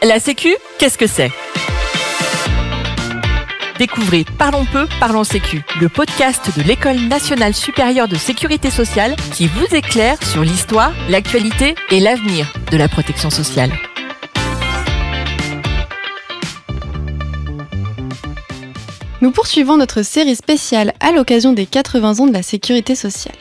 La Sécu, qu'est-ce que c'est ? Découvrez Parlons peu, parlons Sécu, le podcast de l'École nationale supérieure de sécurité sociale qui vous éclaire sur l'histoire, l'actualité et l'avenir de la protection sociale. Nous poursuivons notre série spéciale à l'occasion des 80 ans de la sécurité sociale.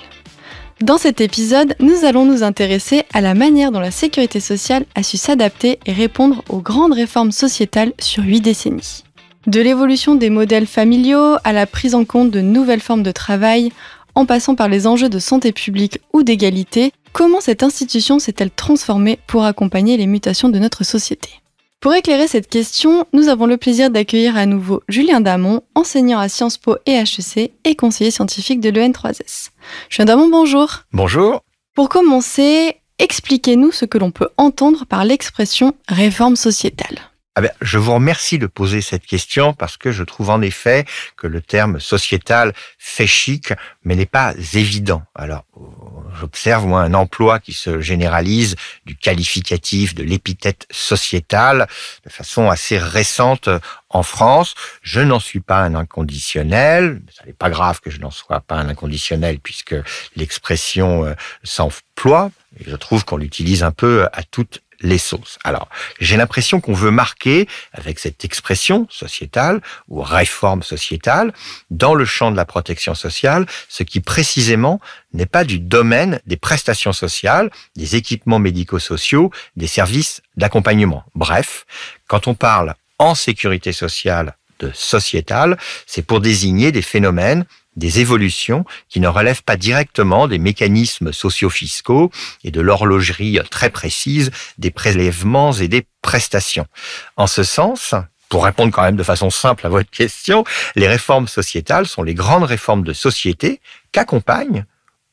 Dans cet épisode, nous allons nous intéresser à la manière dont la sécurité sociale a su s'adapter et répondre aux grandes réformes sociétales sur 8 décennies. De l'évolution des modèles familiaux à la prise en compte de nouvelles formes de travail, en passant par les enjeux de santé publique ou d'égalité, comment cette institution s'est-elle transformée pour accompagner les mutations de notre société ? Pour éclairer cette question, nous avons le plaisir d'accueillir à nouveau Julien Damon, enseignant à Sciences Po et HEC et conseiller scientifique de l'EN3S. Julien Damon, bonjour. Bonjour. Pour commencer, expliquez-nous ce que l'on peut entendre par l'expression « réforme sociétale ». Je vous remercie de poser cette question parce que je trouve en effet que le terme sociétal fait chic, mais n'est pas évident. Alors, j'observe moi un emploi qui se généralise du qualificatif, de l'épithète sociétal de façon assez récente en France. Je n'en suis pas un inconditionnel. Ça n'est pas grave que je n'en sois pas un inconditionnel puisque l'expression s'emploie. Et je trouve qu'on l'utilise un peu à toutes les sauces. Alors, j'ai l'impression qu'on veut marquer, avec cette expression sociétale ou réforme sociétale, dans le champ de la protection sociale, ce qui précisément n'est pas du domaine des prestations sociales, des équipements médico-sociaux, des services d'accompagnement. Bref, quand on parle en sécurité sociale de sociétal, c'est pour désigner des phénomènes, des évolutions qui ne relèvent pas directement des mécanismes socio-fiscaux et de l'horlogerie très précise des prélèvements et des prestations. En ce sens, pour répondre quand même de façon simple à votre question, les réformes sociétales sont les grandes réformes de société qu'accompagnent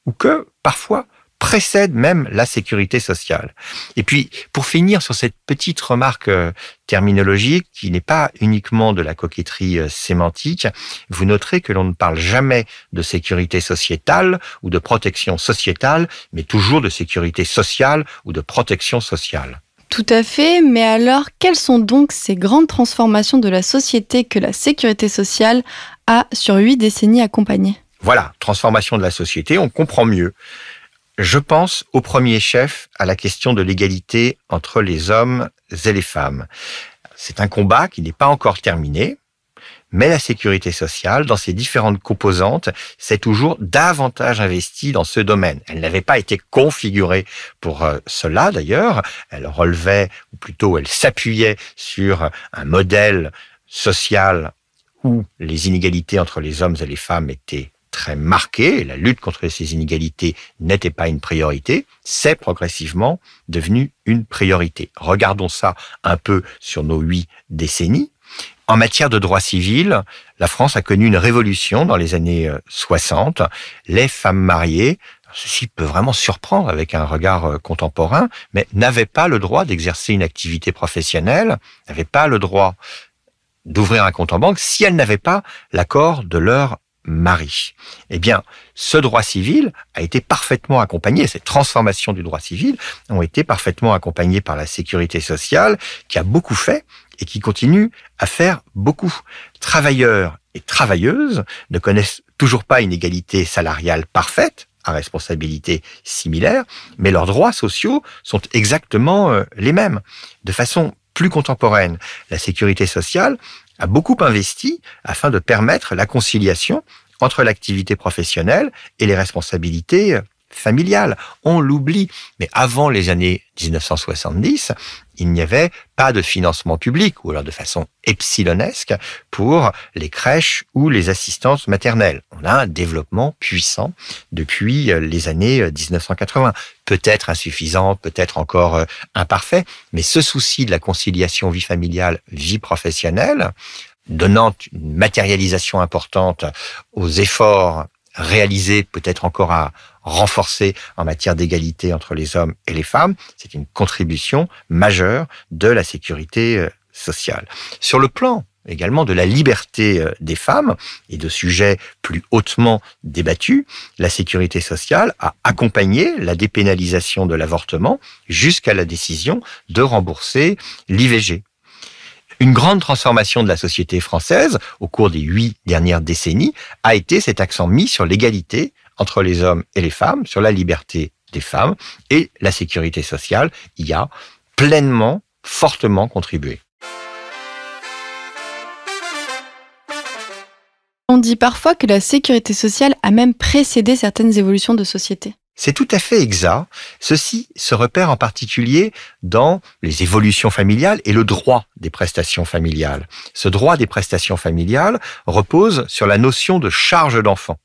ou que, parfois, précèdent même la sécurité sociale. Et puis, pour finir sur cette petite remarque terminologique qui n'est pas uniquement de la coquetterie sémantique, vous noterez que l'on ne parle jamais de sécurité sociétale ou de protection sociétale, mais toujours de sécurité sociale ou de protection sociale. Tout à fait, mais alors, quelles sont donc ces grandes transformations de la société que la sécurité sociale a sur 8 décennies accompagnées ? Voilà, transformation de la société, on comprend mieux. Je pense au premier chef à la question de l'égalité entre les hommes et les femmes. C'est un combat qui n'est pas encore terminé, mais la sécurité sociale, dans ses différentes composantes, s'est toujours davantage investie dans ce domaine. Elle n'avait pas été configurée pour cela d'ailleurs. Elle relevait, ou plutôt elle s'appuyait sur un modèle social où les inégalités entre les hommes et les femmes étaient très marquée, et la lutte contre ces inégalités n'était pas une priorité, c'est progressivement devenu une priorité. Regardons ça un peu sur nos 8 décennies. En matière de droit civil, la France a connu une révolution dans les années 60. Les femmes mariées, ceci peut vraiment surprendre avec un regard contemporain, mais n'avaient pas le droit d'exercer une activité professionnelle, n'avaient pas le droit d'ouvrir un compte en banque si elles n'avaient pas l'accord de leur mari. Eh bien, ce droit civil a été parfaitement accompagné, ces transformations du droit civil ont été parfaitement accompagnées par la sécurité sociale, qui a beaucoup fait et qui continue à faire beaucoup. Travailleurs et travailleuses ne connaissent toujours pas une égalité salariale parfaite, à responsabilité similaire, mais leurs droits sociaux sont exactement les mêmes. De façon plus contemporaine, la sécurité sociale a beaucoup investi afin de permettre la conciliation entre l'activité professionnelle et les responsabilités familiales. On l'oublie, mais avant les années 1970, il n'y avait pas de financement public, ou alors de façon epsilonesque, pour les crèches ou les assistantes maternelles. On a un développement puissant depuis les années 1980. Peut-être insuffisant, peut-être encore imparfait, mais ce souci de la conciliation vie familiale, vie professionnelle, donnant une matérialisation importante aux efforts réalisés, peut-être encore à renforcer en matière d'égalité entre les hommes et les femmes, c'est une contribution majeure de la sécurité sociale. Sur le plan également de la liberté des femmes et de sujets plus hautement débattus, la sécurité sociale a accompagné la dépénalisation de l'avortement jusqu'à la décision de rembourser l'IVG. Une grande transformation de la société française au cours des 8 dernières décennies a été cet accent mis sur l'égalité entre les hommes et les femmes, sur la liberté des femmes, et la sécurité sociale y a pleinement, fortement contribué. On dit parfois que la sécurité sociale a même précédé certaines évolutions de société. C'est tout à fait exact. Ceci se repère en particulier dans les évolutions familiales et le droit des prestations familiales. Ce droit des prestations familiales repose sur la notion de charge d'enfant.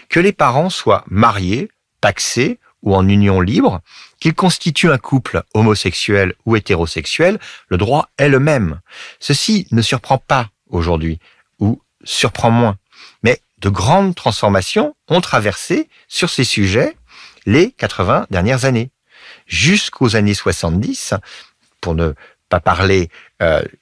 Que les parents soient mariés, pacsés ou en union libre, qu'ils constituent un couple homosexuel ou hétérosexuel, le droit est le même. Ceci ne surprend pas aujourd'hui, ou surprend moins. Mais de grandes transformations ont traversé sur ces sujets les 80 dernières années. Jusqu'aux années 70, pour ne pas parler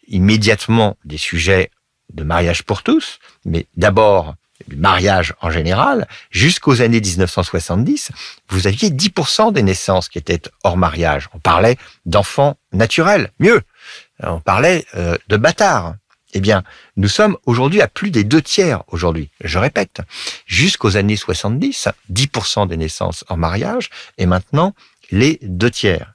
immédiatement des sujets de mariage pour tous, mais d'abord du mariage en général, jusqu'aux années 1970, vous aviez 10% des naissances qui étaient hors mariage. On parlait d'enfants naturels, mieux, on parlait de bâtards. Eh bien, nous sommes aujourd'hui à plus des 2/3 aujourd'hui. Je répète, jusqu'aux années 70, 10% des naissances en mariage, et maintenant les 2/3.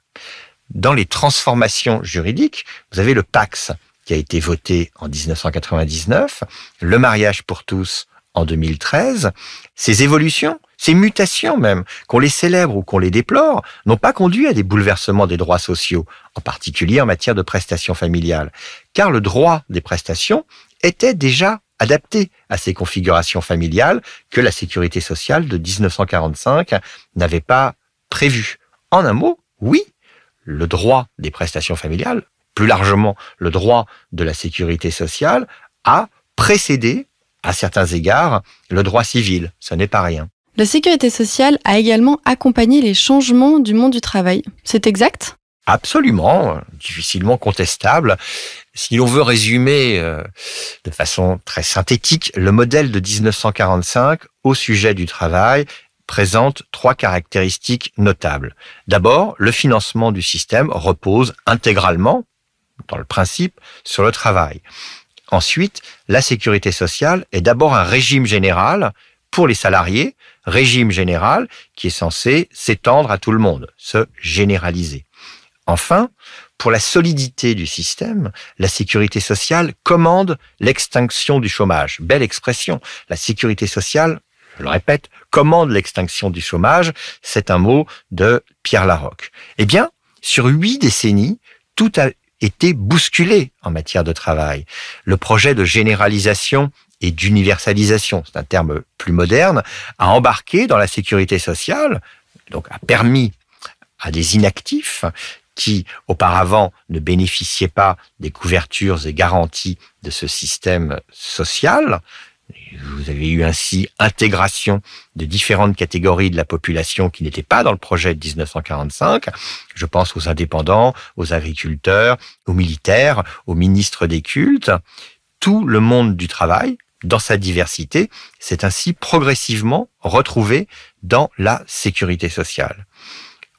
Dans les transformations juridiques, vous avez le PACS qui a été voté en 1999, le mariage pour tous en 2013. Ces évolutions, ces mutations même, qu'on les célèbre ou qu'on les déplore, n'ont pas conduit à des bouleversements des droits sociaux, en particulier en matière de prestations familiales, car le droit des prestations était déjà adapté à ces configurations familiales que la sécurité sociale de 1945 n'avait pas prévues. En un mot, oui, le droit des prestations familiales, plus largement le droit de la sécurité sociale, a précédé, à certains égards, le droit civil. Ce n'est pas rien. La sécurité sociale a également accompagné les changements du monde du travail. C'est exact ? Absolument, difficilement contestable. Si l'on veut résumer de façon très synthétique, le modèle de 1945 au sujet du travail présente 3 caractéristiques notables. D'abord, le financement du système repose intégralement, dans le principe, sur le travail. Ensuite, la sécurité sociale est d'abord un régime général pour les salariés, régime général qui est censé s'étendre à tout le monde, se généraliser. Enfin, pour la solidité du système, la sécurité sociale commande l'extinction du chômage. Belle expression. La sécurité sociale, je le répète, commande l'extinction du chômage. C'est un mot de Pierre Laroque. Eh bien, sur 8 décennies, tout a été bousculé en matière de travail. Le projet de généralisation et d'universalisation, c'est un terme plus moderne, a embarqué dans la sécurité sociale, donc a permis à des inactifs qui auparavant ne bénéficiaient pas des couvertures et garanties de ce système social. Vous avez eu ainsi intégration de différentes catégories de la population qui n'étaient pas dans le projet de 1945. Je pense aux indépendants, aux agriculteurs, aux militaires, aux ministres des cultes. Tout le monde du travail, dans sa diversité, s'est ainsi progressivement retrouvé dans la sécurité sociale.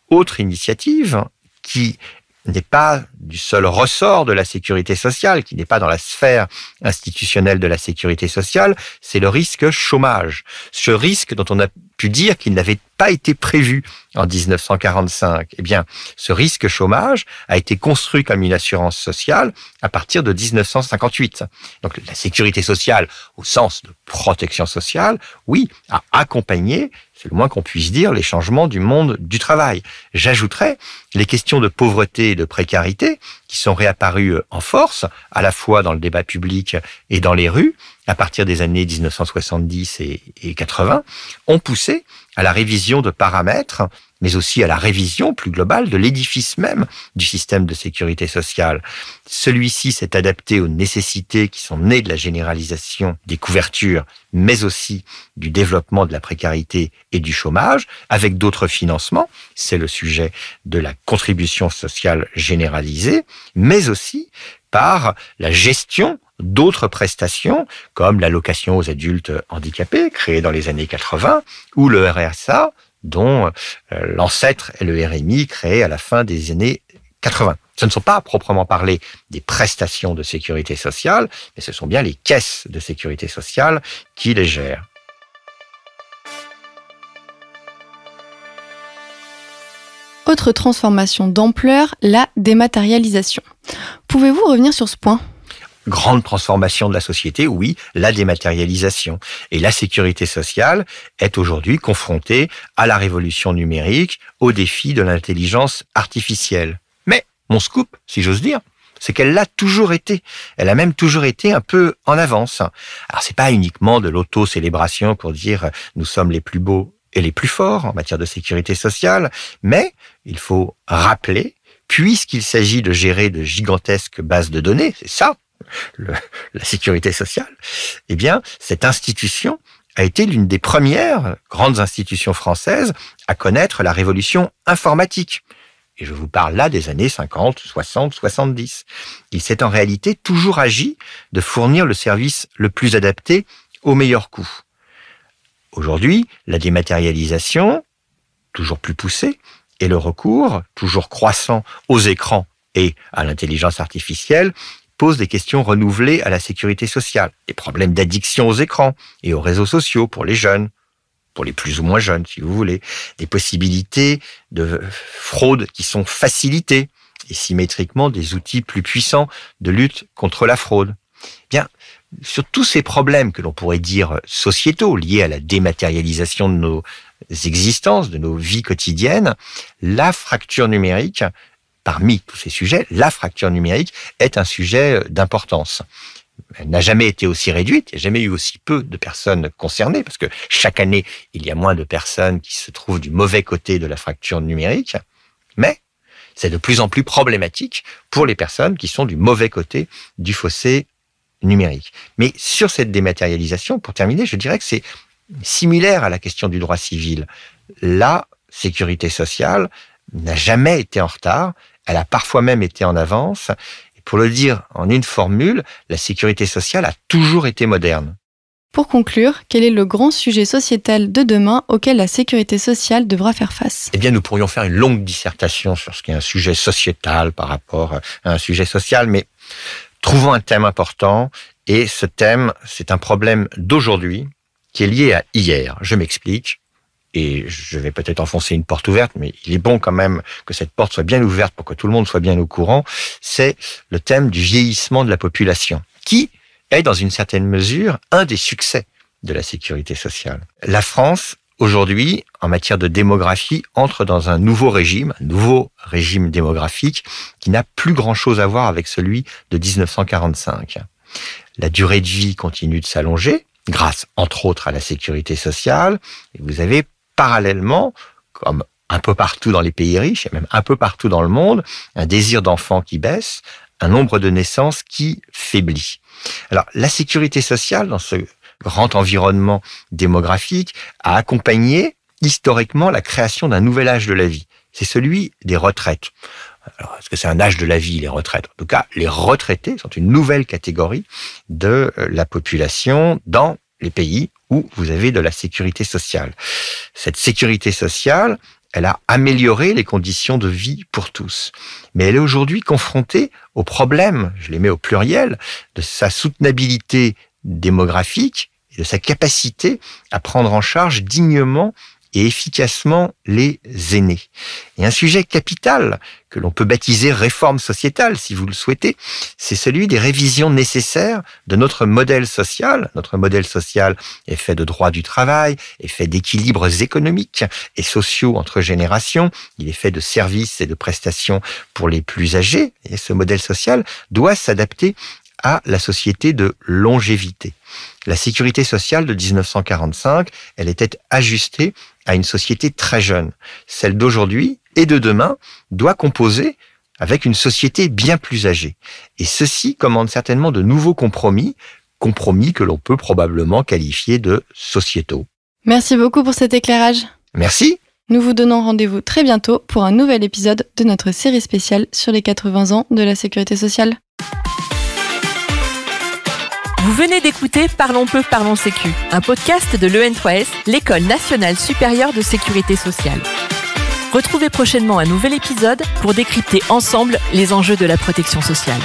Autre initiative qui n'est pas du seul ressort de la sécurité sociale, qui n'est pas dans la sphère institutionnelle de la sécurité sociale, c'est le risque chômage. Ce risque dont on a pu dire qu'il n'avait pas été prévu en 1945. Eh bien, ce risque chômage a été construit comme une assurance sociale à partir de 1958. Donc, la sécurité sociale, au sens de protection sociale, oui, a accompagné, c'est le moins qu'on puisse dire, les changements du monde du travail. J'ajouterais les questions de pauvreté et de précarité qui sont réapparues en force, à la fois dans le débat public et dans les rues, à partir des années 1970 et 80, ont poussé à la révision de paramètres, mais aussi à la révision plus globale de l'édifice même du système de sécurité sociale. Celui-ci s'est adapté aux nécessités qui sont nées de la généralisation des couvertures, mais aussi du développement de la précarité et du chômage, avec d'autres financements. C'est le sujet de la contribution sociale généralisée, mais aussi par la gestion d'autres prestations, comme l'allocation aux adultes handicapés, créée dans les années 80, ou le RSA, dont l'ancêtre est le RMI, créé à la fin des années 80. Ce ne sont pas à proprement parler des prestations de sécurité sociale, mais ce sont bien les caisses de sécurité sociale qui les gèrent. Autre transformation d'ampleur, la dématérialisation. Pouvez-vous revenir sur ce point ? Grande transformation de la société, oui, la dématérialisation. Et la sécurité sociale est aujourd'hui confrontée à la révolution numérique, au défi de l'intelligence artificielle. Mais mon scoop, si j'ose dire, c'est qu'elle l'a toujours été. Elle a même toujours été un peu en avance. Alors c'est pas uniquement de l'auto-célébration pour dire nous sommes les plus beaux et les plus forts en matière de sécurité sociale, mais il faut rappeler, puisqu'il s'agit de gérer de gigantesques bases de données, c'est ça, la sécurité sociale, eh bien, cette institution a été l'une des premières grandes institutions françaises à connaître la révolution informatique. Et je vous parle là des années 50, 60, 70. Il s'est en réalité toujours agi de fournir le service le plus adapté au meilleur coût. Aujourd'hui, la dématérialisation, toujours plus poussée, et le recours, toujours croissant, aux écrans et à l'intelligence artificielle, pose des questions renouvelées à la sécurité sociale. Des problèmes d'addiction aux écrans et aux réseaux sociaux pour les jeunes, pour les plus ou moins jeunes, si vous voulez. Des possibilités de fraude qui sont facilitées et symétriquement des outils plus puissants de lutte contre la fraude. Bien, sur tous ces problèmes que l'on pourrait dire sociétaux, liés à la dématérialisation de nos existences, de nos vies quotidiennes, la fracture numérique, parmi tous ces sujets, la fracture numérique est un sujet d'importance. Elle n'a jamais été aussi réduite, il n'y a jamais eu aussi peu de personnes concernées, parce que chaque année, il y a moins de personnes qui se trouvent du mauvais côté de la fracture numérique, mais c'est de plus en plus problématique pour les personnes qui sont du mauvais côté du fossé numérique. Mais sur cette dématérialisation, pour terminer, je dirais que c'est similaire à la question du droit civil. La sécurité sociale n'a jamais été en retard, elle a parfois même été en avance. Et pour le dire en une formule, la sécurité sociale a toujours été moderne. Pour conclure, quel est le grand sujet sociétal de demain auquel la sécurité sociale devra faire face ? Eh bien, nous pourrions faire une longue dissertation sur ce qu'est un sujet sociétal par rapport à un sujet social, mais trouvons un thème important, et ce thème, c'est un problème d'aujourd'hui qui est lié à hier. Je m'explique, et je vais peut-être enfoncer une porte ouverte, mais il est bon quand même que cette porte soit bien ouverte pour que tout le monde soit bien au courant. C'est le thème du vieillissement de la population, qui est dans une certaine mesure un des succès de la sécurité sociale. La France, aujourd'hui, en matière de démographie, entre dans un nouveau régime démographique qui n'a plus grand-chose à voir avec celui de 1945. La durée de vie continue de s'allonger, grâce, entre autres, à la sécurité sociale. Et vous avez parallèlement, comme un peu partout dans les pays riches, et même un peu partout dans le monde, un désir d'enfant qui baisse, un nombre de naissances qui faiblit. Alors, la sécurité sociale, dans ce grand environnement démographique, a accompagné historiquement la création d'un nouvel âge de la vie. C'est celui des retraites. Alors, est-ce que c'est un âge de la vie, les retraites ? En tout cas, les retraités sont une nouvelle catégorie de la population dans les pays où vous avez de la sécurité sociale. Cette sécurité sociale, elle a amélioré les conditions de vie pour tous. Mais elle est aujourd'hui confrontée au problème, je les mets au pluriel, de sa soutenabilité démographique et de sa capacité à prendre en charge dignement et efficacement les aînés. Et un sujet capital que l'on peut baptiser réforme sociétale, si vous le souhaitez, c'est celui des révisions nécessaires de notre modèle social. Notre modèle social est fait de droit du travail, est fait d'équilibres économiques et sociaux entre générations, il est fait de services et de prestations pour les plus âgés, et ce modèle social doit s'adapter à la société de longévité. La sécurité sociale de 1945, elle était ajustée à une société très jeune. Celle d'aujourd'hui et de demain doit composer avec une société bien plus âgée. Et ceci commande certainement de nouveaux compromis que l'on peut probablement qualifier de sociétaux. Merci beaucoup pour cet éclairage. Merci. Nous vous donnons rendez-vous très bientôt pour un nouvel épisode de notre série spéciale sur les 80 ans de la sécurité sociale. Vous venez d'écouter Parlons peu, parlons sécu, un podcast de l'EN3S, l'École nationale supérieure de sécurité sociale. Retrouvez prochainement un nouvel épisode pour décrypter ensemble les enjeux de la protection sociale.